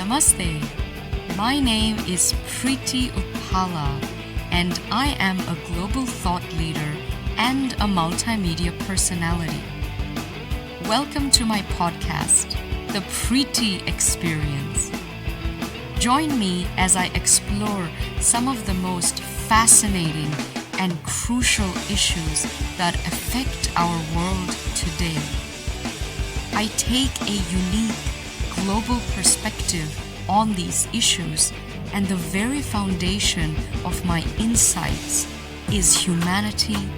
Namaste. My name is Preeti Upala, and I am a global thought leader and a multimedia personality. Welcome to my podcast, The Preeti Experience. Join me as I explore some of the most fascinating and crucial issues that affect our world today. I take a unique global perspective on these issues, and the very foundation of my insights is humanity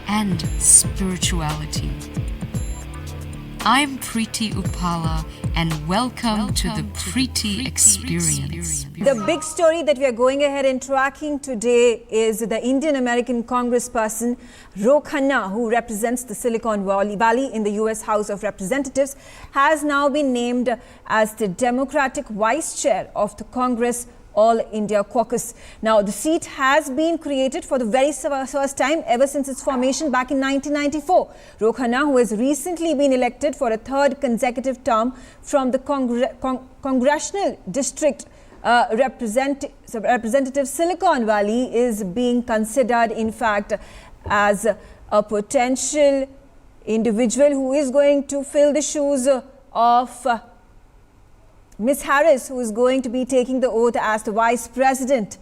and spirituality. I'm Preeti Upala, and welcome to the Preeti Experience. The big story that we are going ahead and tracking today is the Indian American Congressperson Ro Khanna, who represents the Silicon Valley in the US House of Representatives, has now been named as the Democratic Vice Chair of the Congress All India Caucus. Now, the seat has been created for the very first time ever since its formation back in 1994. Ro Khanna, who has recently been elected for a third consecutive term from the Congressional District Representative Silicon Valley, is being considered, in fact, as a potential individual who is going to fill the shoes of Ms. Harris, who is going to be taking the oath as the Vice President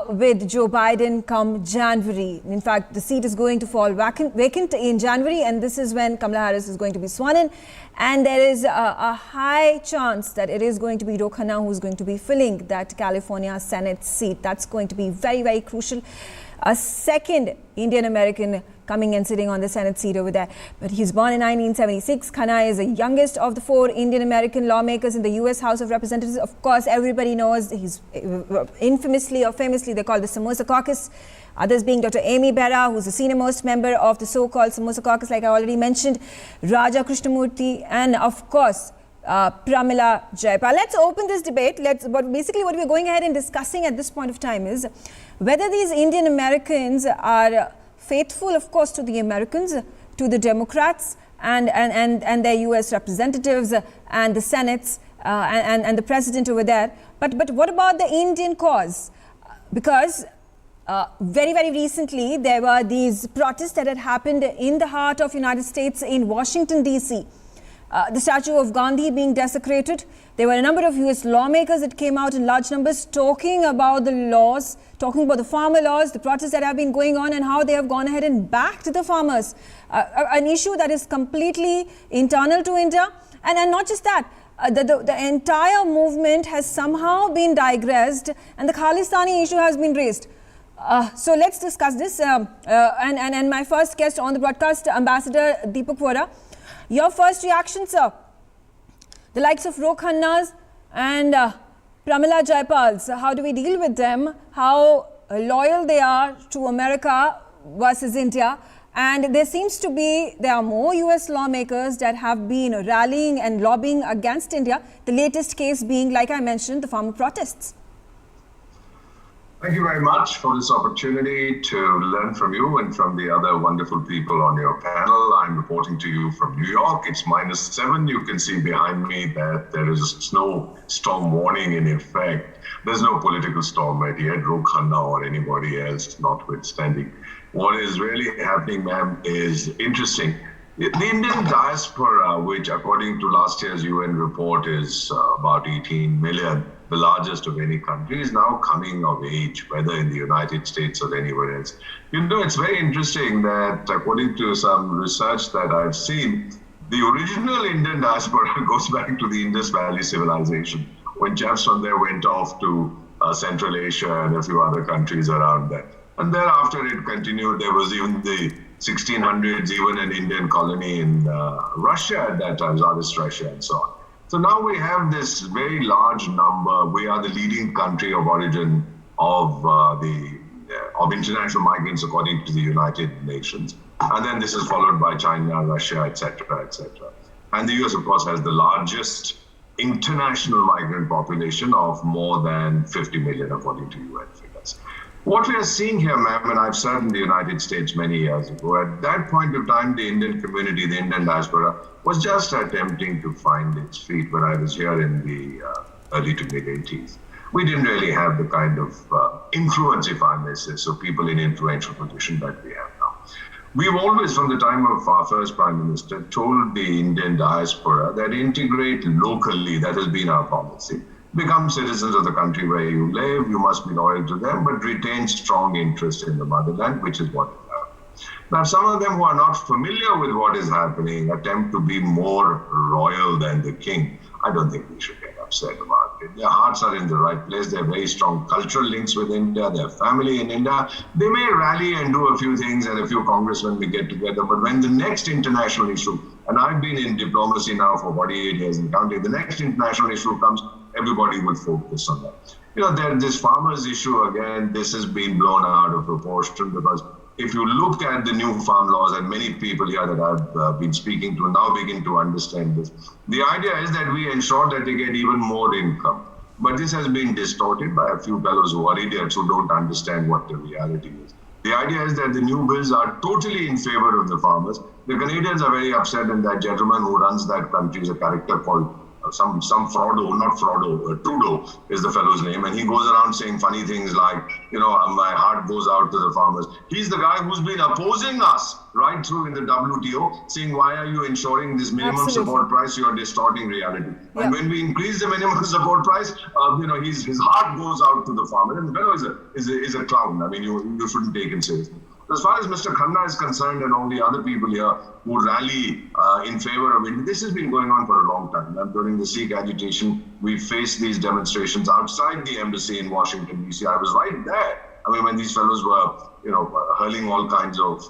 with Joe Biden come January. In fact, the seat is going to fall vacant in January, and this is when Kamala Harris is going to be sworn in. And there is a high chance that it is going to be Ro Khanna who is going to be filling that California Senate seat. That's going to be very, very crucial. A second Indian American coming and sitting on the Senate seat over there. But he's born in 1976. Khanna is the youngest of the four Indian American lawmakers in the US House of Representatives. Of course, everybody knows he's infamously or famously, they call the Samosa Caucus. Others being Dr. Amy Bera, who's the senior most member of the so-called Samosa Caucus, like I already mentioned, Raja Krishnamurthy, and of course, Pramila Jayapal. Let's open this debate. Basically what we're going ahead and discussing at this point of time is whether these Indian Americans are faithful, of course, to the Americans, to the Democrats, and their US representatives and the Senates and the president over there. But what about the Indian cause? Because very, very recently, there were these protests that had happened in the heart of United States in Washington, D.C. The statue of Gandhi being desecrated. There were a number of US lawmakers that came out in large numbers talking about the laws, talking about the farmer laws, the protests that have been going on, and how they have gone ahead and backed the farmers. An issue that is completely internal to India. And not just that, the entire movement has somehow been digressed, and the Khalistani issue has been raised. So let's discuss this. And my first guest on the broadcast, Ambassador Deepak Vora. Your first reaction, sir? The likes of Ro Khanna's and Pramila Jayapal's, how do we deal with them? How loyal they are to America versus India? And there are more US lawmakers that have been rallying and lobbying against India. The latest case being, like I mentioned, the farmer protests. Thank you very much for this opportunity to learn from you and from the other wonderful people on your panel. I'm reporting to you from New York. It's -7. You can see behind me that there is a snow storm warning in effect. There's no political storm right yet, Ro Khanna or anybody else notwithstanding. What is really happening, ma'am, is interesting. The Indian diaspora, which according to last year's UN report is about 18 million, the largest of any country, is now coming of age, whether in the United States or anywhere else. You know, it's very interesting that according to some research that I've seen, the original Indian diaspora goes back to the Indus Valley civilization, when chaps from there went off to Central Asia and a few other countries around there. And thereafter it continued. There was even the 1600s, even an Indian colony in Russia at that time, Tsarist Russia and so on. So now we have this very large number. We are the leading country of origin of international migrants according to the United Nations. And then this is followed by China, Russia, etc., etc. And the US, of course, has the largest international migrant population of more than 50 million, according to UN figures. What we are seeing here, ma'am, and I've served in the United States many years ago, at that point of time, the Indian community, the Indian diaspora, was just attempting to find its feet when I was here in the early to mid 80s. We didn't really have the kind of influence, if I may say so, people in influential position that we have now. We've always, from the time of our first Prime Minister, told the Indian diaspora that integrate locally, that has been our policy. Become citizens of the country where you live, you must be loyal to them, but retain strong interest in the motherland, which is what is happening. Now, some of them who are not familiar with what is happening attempt to be more royal than the king. I don't think we should get upset about it. Their hearts are in the right place. They have very strong cultural links with India. Their family in India. They may rally and do a few things, and a few congressmen may get together. But when the next international issue, and I've been in diplomacy now for 48 years and counting, the next international issue comes, everybody will focus on that. This farmers issue, again, this has been blown out of proportion, because if you look at the new farm laws, and many people here that I've been speaking to now begin to understand this, the idea is that we ensure that they get even more income. But this has been distorted by a few fellows who are idiots who don't understand what the reality is. The idea is that the new bills are totally in favor of the farmers. The Canadians are very upset, and that gentleman who runs that country is a character called some Frodo, not Frodo, Trudeau is the fellow's name, and he goes around saying funny things like, my heart goes out to the farmers. He's the guy who's been opposing us right through in the WTO, saying, why are you ensuring this minimum support price? You're distorting reality. Yeah. And when we increase the minimum support price, his heart goes out to the farmer. And the fellow is a clown. I mean, you shouldn't take him seriously. As far as Mr. Khanna is concerned, and all the other people here who rally in favor of it, this has been going on for a long time. And during the Sikh agitation, we faced these demonstrations outside the embassy in Washington, D.C. I was right there. I mean, when these fellows were, hurling all kinds of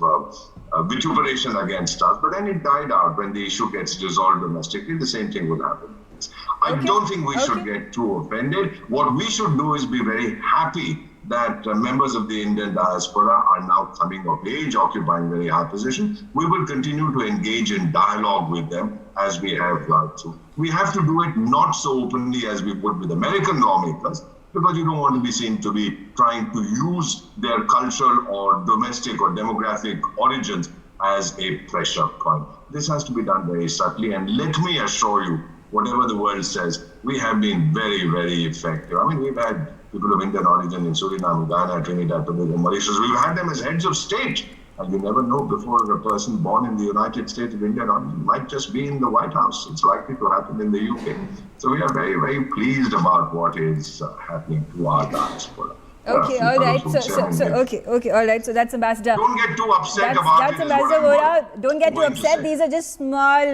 vituperation against us. But then it died out. When the issue gets resolved domestically, the same thing would happen. I don't think we should get too offended. What we should do is be very happy that members of the Indian diaspora are now coming of age, occupying very high positions. We will continue to engage in dialogue with them as we have to. We have to do it not so openly as we would with American lawmakers, because you don't want to be seen to be trying to use their cultural or domestic or demographic origins as a pressure point. This has to be done very subtly, and let me assure you, whatever the world says, we have been very, very effective. I mean, we've had people of Indian origin in Suriname, Ghana, Trinidad, Tobago, Mauritius. We've had them as heads of state. And you never know, before a person born in the United States of India might just be in the White House. It's likely to happen in the UK. So we are very, very pleased about what is happening to our diaspora. Okay, all right. Okay, all right. So that's Ambassador. Don't get too upset about it. That's Ambassador Vora. Don't get too upset. These are just small,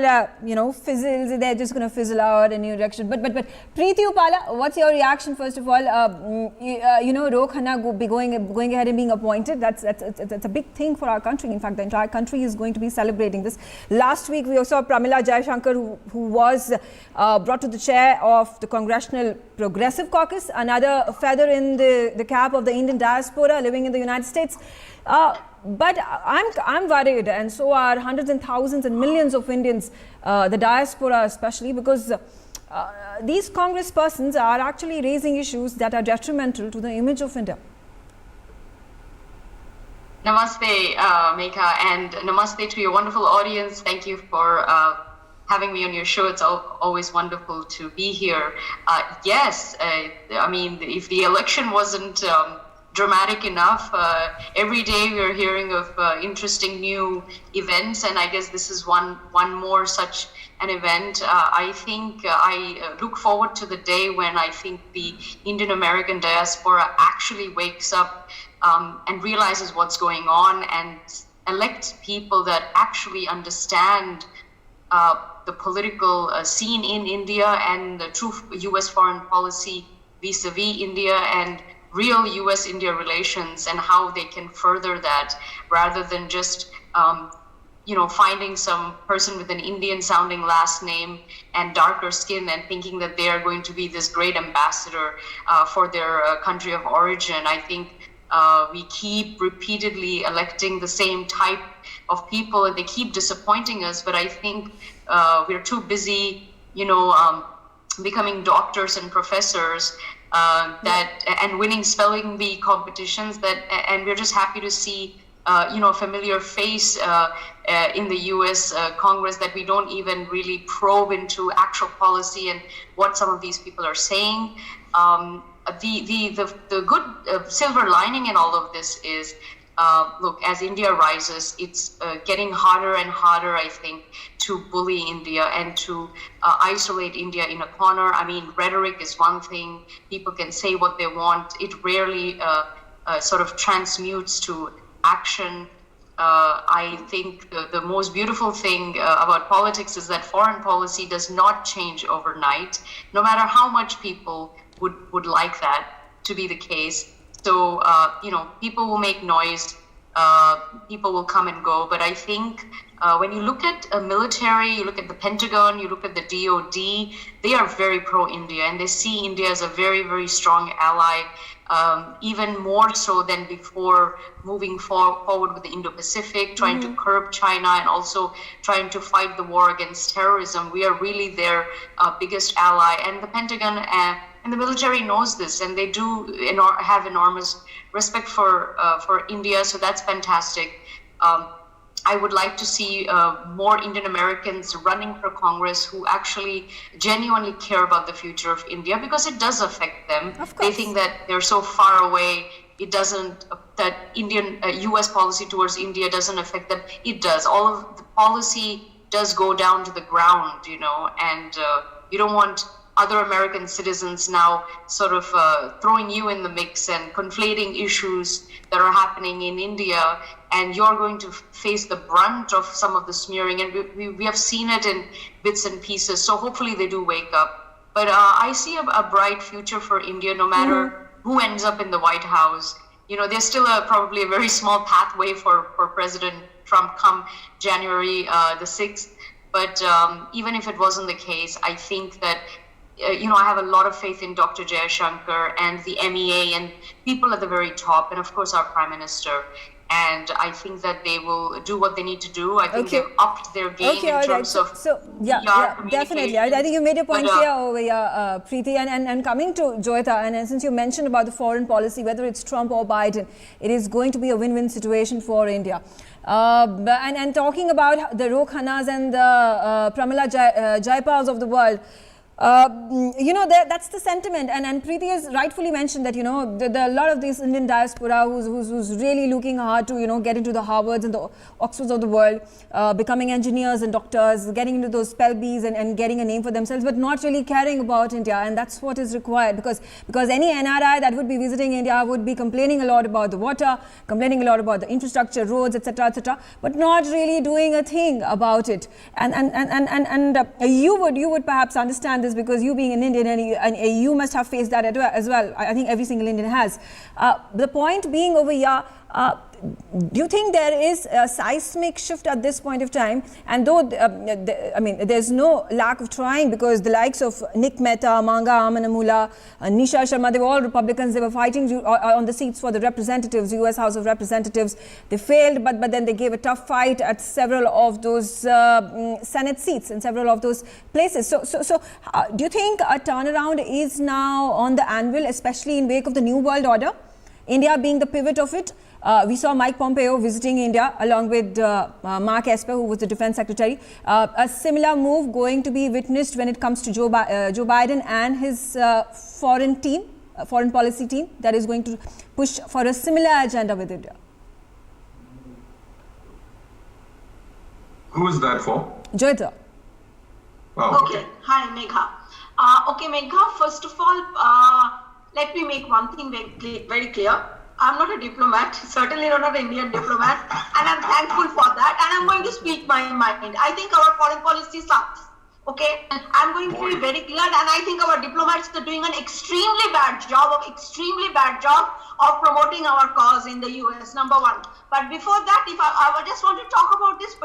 fizzles. They're just going to fizzle out in your direction. But Preeti Upala, what's your reaction first of all? Ro Khanna going ahead and being appointed. That's a big thing for our country. In fact, the entire country is going to be celebrating this. Last week we also saw Pramila Jayashankar, who was brought to the chair of the Congressional Progressive Caucus, another feather in the cap of the Indian diaspora living in the United States. But I'm worried, and so are hundreds and thousands and millions of Indians, the diaspora especially, because these congresspersons are actually raising issues that are detrimental to the image of India. Namaste, Megha, and namaste to your wonderful audience. Thank you for having me on your show. It's always wonderful to be here. Yes, I mean, if the election wasn't dramatic enough, every day we're hearing of interesting new events, and I guess this is one more such an event. I think I look forward to the day when I think the Indian American diaspora actually wakes up and realizes what's going on and elect people that actually understand the political scene in India and the true U.S. foreign policy vis-a-vis India and real U.S.-India relations and how they can further that, rather than just finding some person with an Indian-sounding last name and darker skin and thinking that they are going to be this great ambassador for their country of origin. I think we keep repeatedly electing the same type of people, and they keep disappointing us. But I think we're too busy, becoming doctors and professors and winning spelling bee competitions, and we're just happy to see familiar face in the U.S. Congress, that we don't even really probe into actual policy and what some of these people are saying. The good silver lining in all of this is, look, as India rises, it's getting harder and harder, I think, to bully India and to isolate India in a corner. I mean, rhetoric is one thing. People can say what they want. It rarely sort of transmutes to action. I think the most beautiful thing about politics is that foreign policy does not change overnight, no matter how much people would like that to be the case. So, people will make noise, people will come and go. But I think when you look at a military, you look at the Pentagon, you look at the DOD, they are very pro-India, and they see India as a very, very strong ally, even more so than before, moving forward with the Indo-Pacific, trying to curb China, and also trying to fight the war against terrorism. We are really their biggest ally, and the Pentagon and the military knows this, and they do have enormous respect for India, so that's fantastic. I would like to see more Indian Americans running for Congress who actually genuinely care about the future of India, because it does affect them. Of course. They think that they're so far away, it doesn't, that US policy towards India doesn't affect them. It does. All of the policy does go down to the ground, and you don't want other American citizens now sort of throwing you in the mix and conflating issues that are happening in India, and you're going to face the brunt of some of the smearing, and we have seen it in bits and pieces. So hopefully they do wake up. But I see a bright future for India, no matter who ends up in the White House. There's still probably a very small pathway for President Trump come January the 6th. But even if it wasn't the case, I think that I have a lot of faith in Dr. Jaishankar and the MEA and people at the very top, and of course our Prime Minister. And I think that they will do what they need to do. I think they've upped their game in terms of definitely. I think you made a point here over here, Preeti. And coming to Joyita, and since you mentioned about the foreign policy, whether it's Trump or Biden, it is going to be a win-win situation for India. And talking about the Rukh Khannas and the Pramila Jaipals of the world, that's the sentiment, and Preeti has rightfully mentioned that a lot of these Indian diaspora who's really looking hard to get into the Harvards and the Oxfords of the world, becoming engineers and doctors, getting into those Pell Bs and getting a name for themselves, but not really caring about India, and that's what is required, because any NRI that would be visiting India would be complaining a lot about the water, complaining a lot about the infrastructure, roads, etc., but not really doing a thing about it. And you would perhaps understand this, because you being an Indian, and you must have faced that as well. I think every single Indian has. The point being over here, do you think there is a seismic shift at this point of time? And though, there's no lack of trying, because the likes of Nick Mehta, Manga Amanamula, Nisha Sharma, they were all Republicans. They were fighting on the seats for the representatives, US House of Representatives. They failed, but then they gave a tough fight at several of those Senate seats in several of those places. So do you think a turnaround is now on the anvil, especially in wake of the New World Order? India being the pivot of it. We saw Mike Pompeo visiting India along with Mark Esper, who was the defense secretary. A similar move going to be witnessed when it comes to Joe Biden and his foreign policy team that is going to push for a similar agenda with India. Who is that for? Joyita. Oh, okay. Hi, Megha. Megha, first of all, let me make one thing very clear. I'm not a diplomat, certainly not an Indian diplomat, and I'm thankful for that, and I'm going to speak my mind. I think our foreign policy sucks, okay? I'm going to be very clear, and I think our diplomats are doing an extremely bad job of promoting our cause in the US, number one. But before that, if I just want to talk about this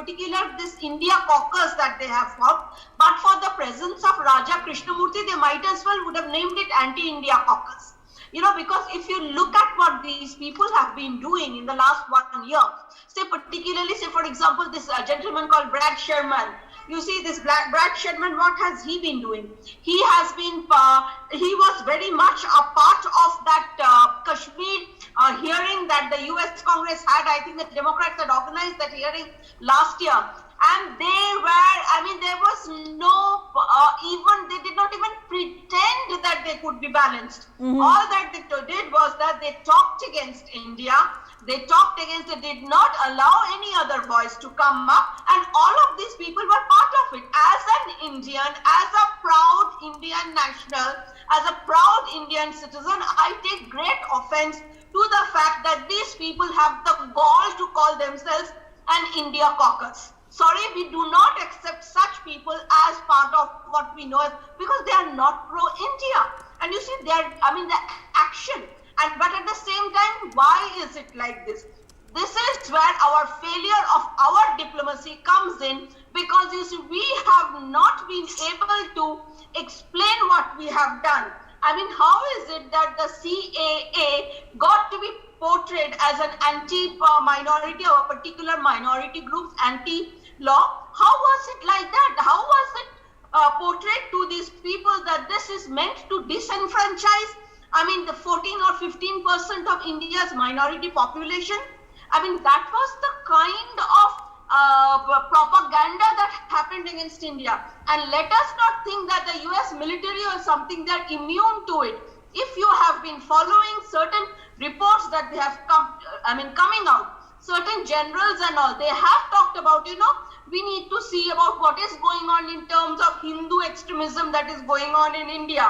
India caucus that they have formed, but for the presence of Raja Krishnamurthy, they might as well would have named it Anti-India Caucus. Because if you look at what these people have been doing in the last 1 year, particularly, for example, this gentleman called Brad Sherman. You see, this Brad Sherman, what has he been doing? He was very much a part of that Kashmir hearing that the US Congress had. I think the Democrats hearing last year. And they were, I mean, there was no, they did not even pretend that they could be balanced. All that they did was that they talked against India. They did not allow any other boys to come up, and all of these people were part of it. As an Indian, as a proud Indian national, as a proud Indian citizen, I take great offense to the fact that these people have the gall to call themselves an India caucus. Sorry, we do not accept such people as part of what we know as, because they are not pro-India. And you see, the action. But at the same time, why is it like this? This is where our failure of our diplomacy comes in, because you see, we have not been able to explain what we have done. I mean, how is it that the CAA got to be portrayed as an anti-minority or a particular minority group's anti-law? How was it like that? How was it portrayed to these people that this is meant to disenfranchise, I mean, the 14 or 15% of India's minority population? I mean, that was the kind of propaganda that happened against India. And let us not think that the US military or something, they're immune to it. If you have been following certain reports that they have coming out, certain generals and all, they have talked about, we need to see about what is going on in terms of Hindu extremism that is going on in India.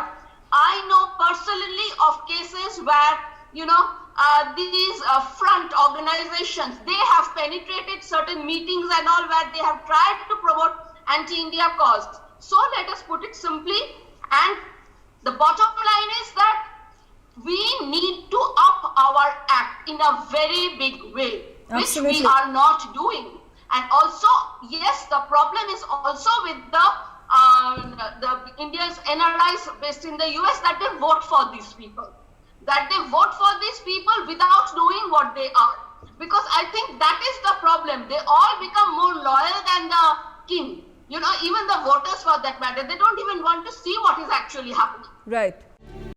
I know personally of cases where, these front organizations, they have penetrated certain meetings and all where they have tried to promote anti-India cause. So let us put it simply, and the bottom line is that we need to up our act in a very big way, Absolutely. which we are not doing. And also, yes, the problem is also with the Indians NRIs based in the US, that they vote for these people. That they vote for these people without knowing what they are. Because I think that is the problem. They all become more loyal than the king. Even the voters for that matter, they don't even want to see what is actually happening. Right.